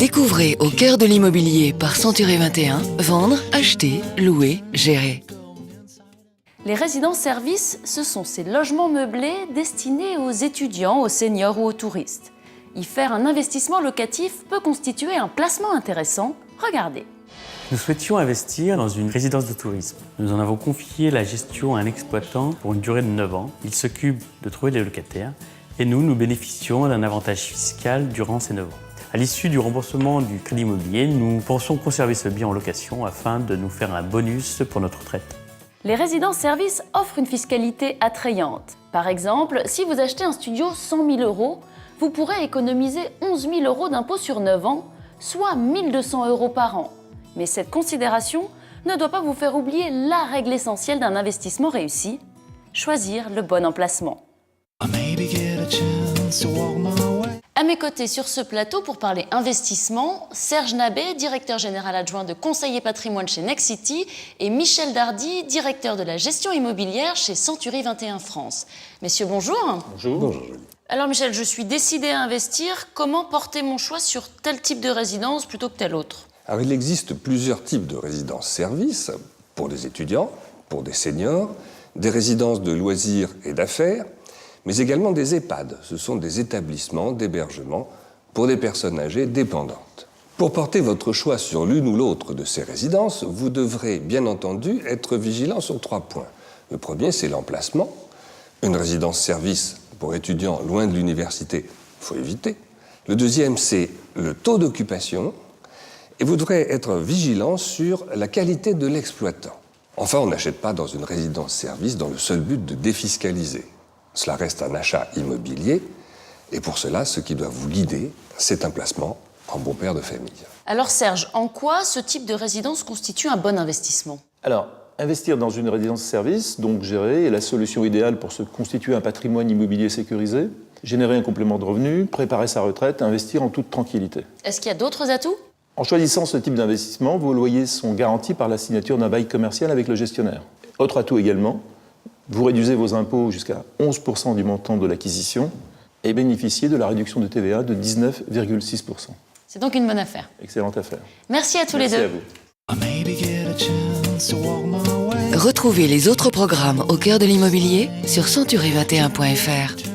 Découvrez au cœur de l'immobilier par Century 21, vendre, acheter, louer, gérer. Les résidences-services, ce sont ces logements meublés destinés aux étudiants, aux seniors ou aux touristes. Y faire un investissement locatif peut constituer un placement intéressant. Regardez. Nous souhaitions investir dans une résidence de tourisme. Nous en avons confié la gestion à un exploitant pour une durée de 9 ans. Il s'occupe de trouver les locataires et nous bénéficions d'un avantage fiscal durant ces 9 ans. À l'issue du remboursement du crédit immobilier, nous pensons conserver ce bien en location afin de nous faire un bonus pour notre retraite. Les résidences-services offrent une fiscalité attrayante. Par exemple, si vous achetez un studio 100 000 €, vous pourrez économiser 11 000 € d'impôt sur 9 ans, soit 1 200 € par an. Mais cette considération ne doit pas vous faire oublier la règle essentielle d'un investissement réussi, choisir le bon emplacement. À mes côtés sur ce plateau pour parler investissement, Serge Nabet, directeur général adjoint de Conseil et Patrimoine chez Nexity, et Michel Dardy, directeur de la gestion immobilière chez Century 21 France. Messieurs, bonjour. Bonjour. Bonjour. Alors Michel, je suis décidé à investir. Comment porter mon choix sur tel type de résidence plutôt que tel autre ? Alors, il existe plusieurs types de résidences-services pour des étudiants, pour des seniors, des résidences de loisirs et d'affaires, mais également des EHPAD. Ce sont des établissements d'hébergement pour des personnes âgées dépendantes. Pour porter votre choix sur l'une ou l'autre de ces résidences, vous devrez bien entendu être vigilant sur 3 points. Le premier, c'est l'emplacement. Une résidence-service pour étudiants loin de l'université, il faut éviter. Le deuxième, c'est le taux d'occupation. Et vous devrez être vigilant sur la qualité de l'exploitant. Enfin, on n'achète pas dans une résidence-service dans le seul but de défiscaliser. Cela reste un achat immobilier, et pour cela, ce qui doit vous guider, c'est un placement en bon père de famille. Alors Serge, en quoi ce type de résidence constitue un bon investissement ? Alors, investir dans une résidence-service, donc gérée, est la solution idéale pour se constituer un patrimoine immobilier sécurisé, générer un complément de revenus, préparer sa retraite, investir en toute tranquillité. Est-ce qu'il y a d'autres atouts ? En choisissant ce type d'investissement, vos loyers sont garantis par la signature d'un bail commercial avec le gestionnaire. Autre atout également, vous réduisez vos impôts jusqu'à 11% du montant de l'acquisition et bénéficiez de la réduction de TVA de 19,6%. C'est donc une bonne affaire. Excellente affaire. Merci à tous les deux. Merci à vous. Retrouvez les autres programmes au cœur de l'immobilier sur century21.fr.